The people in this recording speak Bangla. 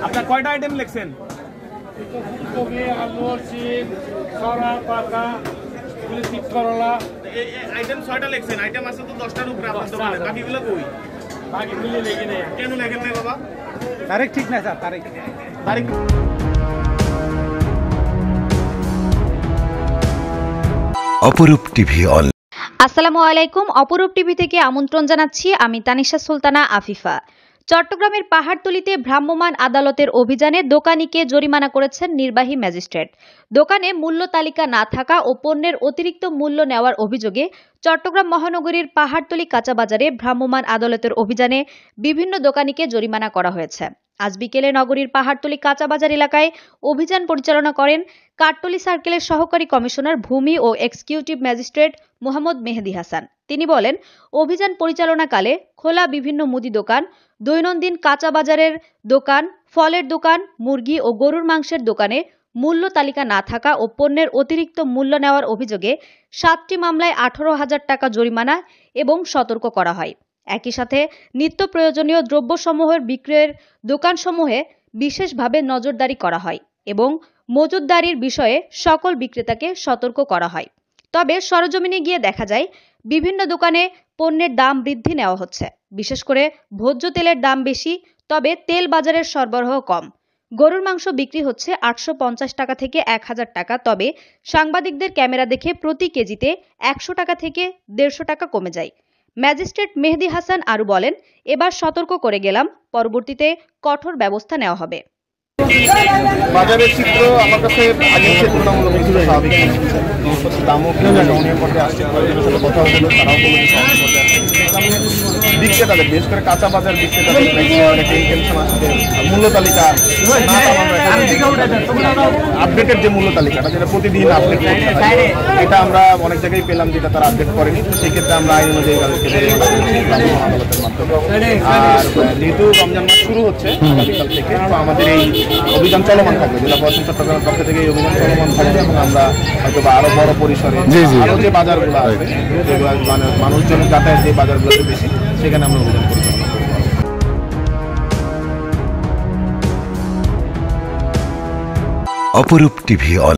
আপনার কয়টা আইটেম লিখছেন? কবি, আলু, সিম, ছড়া, পাতা, চিপস, করলা। এই আইটেম 6টা লিখছেন, আইটেম আছে তো 10টার উপরে আপনার দোকানে, বাকিগুলো কই? বাকিগুলো লেগে নেই। কেন লেখেন না বাবা? তারিখ ঠিক না স্যার, তারিখ অপরূপ টিভি অল। আসসালামু আলাইকুম। অপরূপ টিভি থেকে আমন্ত্রণ জানাচ্ছি, আমি তানিশা সুলতানা আফিফা। চট্টগ্রামের পাহাড়তলীতে ভ্রাম্যমাণ আদালতের অভিযানে দোকানিকে জরিমানা করেছেন নির্বাহী ম্যাজিস্ট্রেট। দোকানে মূল্য তালিকা না থাকা ও পণ্যের অতিরিক্ত মূল্য নেওয়ার অভিযোগে চট্টগ্রাম মহানগরীর পাহাড়তলী কাঁচাবাজারে ভ্রাম্যমাণ আদালতের অভিযানে বিভিন্ন দোকানিকে জরিমানা করা হয়েছে। আজ বিকেলে নগরীর পাহাড়তলী কাঁচাবাজার এলাকায় অভিযান পরিচালনা করেন কাঠতলী সার্কেলের সহকারী কমিশনার ভূমি ও এক্সিকিউটিভ ম্যাজিস্ট্রেট মোহাম্মদ মেহেদী হাসান। তিনি বলেন, অভিযান পরিচালনাকালে খোলা বিভিন্ন মুদি দোকান, দৈনন্দিন কাঁচা বাজারের দোকান, ফলের দোকান, মুরগি ও গরুর মাংসের দোকানে মূল্য তালিকা না থাকা ও পণ্যের অতিরিক্ত মূল্য নেওয়ার অভিযোগে 7টি মামলায় 18,000 টাকা জরিমানা এবং সতর্ক করা হয়। একই সাথে নিত্য প্রয়োজনীয় দ্রব্যসমূহের বিক্রয়ের দোকানসমূহে বিশেষভাবে নজরদারি করা হয় এবং মজুতদারির বিষয়ে সকল বিক্রেতাকে সতর্ক করা হয়। তবে সরেজমিনে গিয়ে দেখা যায় বিভিন্ন দোকানে পণ্যের দাম বৃদ্ধি নেওয়া হচ্ছে। বিশেষ করে ভোজ্য তেলের দাম বেশি, তবে তেল বাজারের সরবরাহ কম। গরুর মাংস বিক্রি হচ্ছে 850 টাকা থেকে 1000 টাকা, তবে সাংবাদিকদের ক্যামেরা দেখে প্রতি কেজিতে 100 টাকা থেকে 150 টাকা কমে যায়। ম্যাজিস্ট্রেট মেহেদী হাসান আরও বলেন, এবার সতর্ক করে গেলাম, পরবর্তীতে কঠোর ব্যবস্থা নেওয়া হবে। বাজারের চিত্র আমার কাছে আগের চেয়ে তুলনামূলক একটু স্বাভাবিক দামও নিয়ে পড়তে আসছে, কয়েকজনের সাথে কথা হলো, তারাও বলে বিক্রেতাদের, বিশেষ করে কাঁচা বাজার বিক্রেতাদের একটা ইনটেনশন আসছে মূল্য তালিকা আপডেটের যে মূল্য তালিকাটা, যেটা প্রতিদিন আপডেট করতে হয়, এটা আমরা অনেক জায়গায় পেলাম যেটা তারা আপডেট করেনি। তো সেক্ষেত্রে আমরা আইন অনুযায়ী তাদেরকে আদালতের মাধ্যমে। আর যেহেতু রমজান মাস শুরু হচ্ছে আগামীকাল থেকে, তো আমাদের এই অভিযান চলমান থাকবে, জেলা প্রশাসন চট্টগ্রামের পক্ষ থেকে এই অভিযান চলমান থাকবে এবং আমরা হয়তো আরো বড় পরিসরে আরো যে বাজারগুলো আছে, যেগুলো মানে মানুষজন যাতায়াত যে বাজারগুলোতে বেশি, সেখানে আমরা অভিযান পরিচালনা করব। অপরূপ টিভি অল।